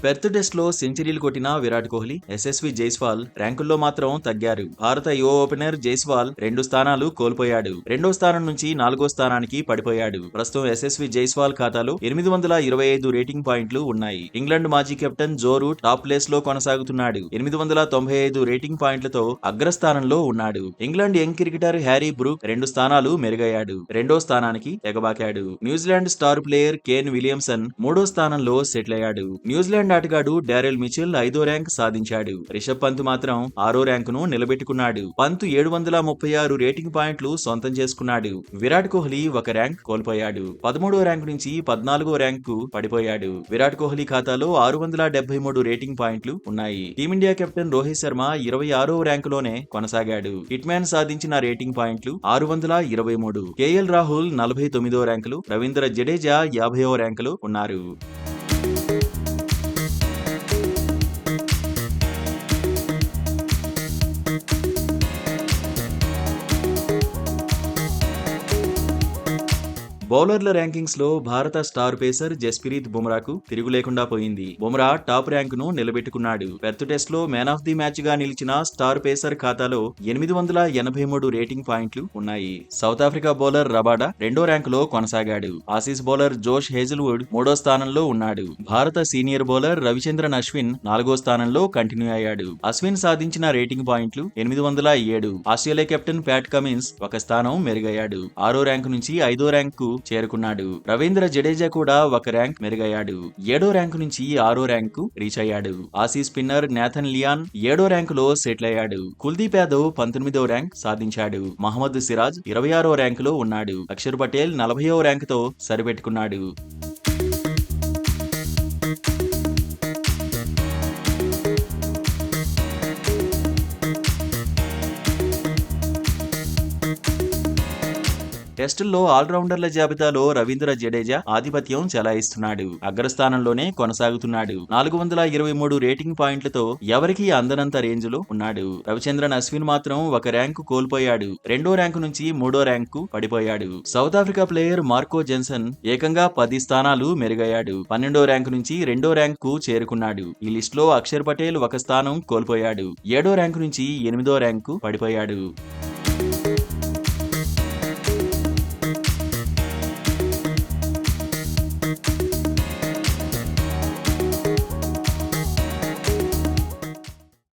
Perth test లో సెంచరీలు కొట్టిన విరాట్ కోహ్లీ, యశస్వి జైస్వాల్ ర్యాంకుల్లో మాత్రం తగ్గారు. భారత యువ ఓపెనర్ జైస్వాల్ 2 స్థానాలు కోల్పోయాడు. రెండో స్థానం నుంచి 4గో స్థానానికి పడిపోయాడు. ప్రస్తుతం యశస్వి జైస్వాల్ ఖాతాలో 825 రేటింగ్ పాయింట్లు ఉన్నాయి. ఇంగ్లాండ్ మాజీ captain Joe Root top place లో కొనసాగుతున్నాడు. 895 రేటింగ్ పాయింట్లతో అగ్రస్థానంలో ఉన్నాడు. England young cricketer Harry Brook 2 స్థానాలు మెరుగయ్యాడు. రెండో స్థానానికి ఎగబాకాడు. New Zealand star player Kane Williamson 3వ స్థానంలో సెటిల్ అయ్యాడు. న్యూజిలాండ్ ఆటగాడు డారెల్ మిచెల్ 5వ ర్యాంక్ సాధించాడు. రిషబ్ పంత్ మాత్రం 6వ ర్యాంకును నిలబెట్టుకున్నాడు. పంత్ 736 రేటింగ్ పాయింట్లు సొంతం చేసుకున్నాడు. విరాట్ కోహ్లీ 1 ర్యాంక్ కోల్పోయాడు. 13వ ర్యాంకు నుంచి 14వ ర్యాంకు పడిపోయాడు. విరాట్ కోహ్లీ ఖాతాలో 673 రేటింగ్ పాయింట్లు ఉన్నాయి. టీమిండియా కెప్టెన్ రోహిత్ శర్మ 26వ ర్యాంకులోనే కొనసాగాడు. హిట్ మ్యాన్ సాధించిన రేటింగ్ పాయింట్లు 623. కేఎల్ రాహుల్ 49వ ర్యాంకులు, రవీంద్ర జడేజా 50వ ర్యాంకులు ఉన్నారు. బౌలర్ల ర్యాంకింగ్స్ లో భారత స్టార్ పేసర్ జస్ప్రీత్ బుమ్రాకు తిరుగు లేకుండా పోయింది. బుమ్రా టాప్ ర్యాంకును నిలబెట్టుకున్నాడు. పెర్త్ టెస్ట్ లో మ్యాన్ ఆఫ్ ది మ్యాచ్ గా నిలిచిన స్టార్ పేసర్ ఖాతాలో 883 రేటింగ్ పాయింట్లు ఉన్నాయి. సౌత్ ఆఫ్రికా బౌలర్ రబాడా 2వ ర్యాంకులో కొనసాగాడు. ఆసీస్ బౌలర్ జోష్ హేజల్వుడ్ 3వ స్థానంలో ఉన్నాడు. భారత సీనియర్ బౌలర్ రవిచంద్రన్ అశ్విన్ 4వ స్థానంలో కంటిన్యూ అయ్యాడు. అశ్విన్ సాధించిన రేటింగ్ పాయింట్లు 807. ఆస్ట్రేలియా కెప్టెన్ ప్యాట్ కమిన్స్ 1 స్థానం మెరుగయ్యాడు. 6వ ర్యాంకు నుంచి 5వ ర్యాంకు చేరుకున్నాడు. రవీంద్ర జడేజా కూడా 1 ర్యాంక్ మెరుగయ్యాడు. 7వ ర్యాంకు నుంచి 6వ ర్యాంకు రీచ్ అయ్యాడు. ఆసీస్ స్పిన్నర్ నాథన్ లియాన్ 7వ ర్యాంకులో సెటిల్ అయ్యాడు. కుల్దీప్ యాదవ్ 19వ ర్యాంక్ సాధించాడు. మహమ్మద్ సిరాజ్ 26వ ర్యాంకులో ఉన్నాడు. అక్షర్ పటేల్ 40వ ర్యాంకుతో సరిపెట్టుకున్నాడు. టెస్టుల్లో ఆల్రౌండర్ల జాబితాలో రవీంద్ర జడేజా ఆధిపత్యం చెలాయిస్తున్నాడు. అగ్రస్థానంలోనే కొనసాగుతున్నాడు. 423 రేటింగ్ పాయింట్లతో ఎవరికీ అందనంత రేంజ్ లో ఉన్నాడు. రవిచంద్రన్ అశ్విన్ మాత్రం 1 ర్యాంకు కోల్పోయాడు. 2వ ర్యాంకు నుంచి 3వ ర్యాంకు పడిపోయాడు. South Africa player Marco Jansen ఏకంగా 10 స్థానాలు మెరుగయ్యాడు. 12వ ర్యాంకు నుంచి 2వ ర్యాంకు చేరుకున్నాడు. ఈ లిస్ట్ లో అక్షర్ పటేల్ 1 స్థానం కోల్పోయాడు. 7వ ర్యాంకు నుంచి 8వ ర్యాంకు పడిపోయాడు.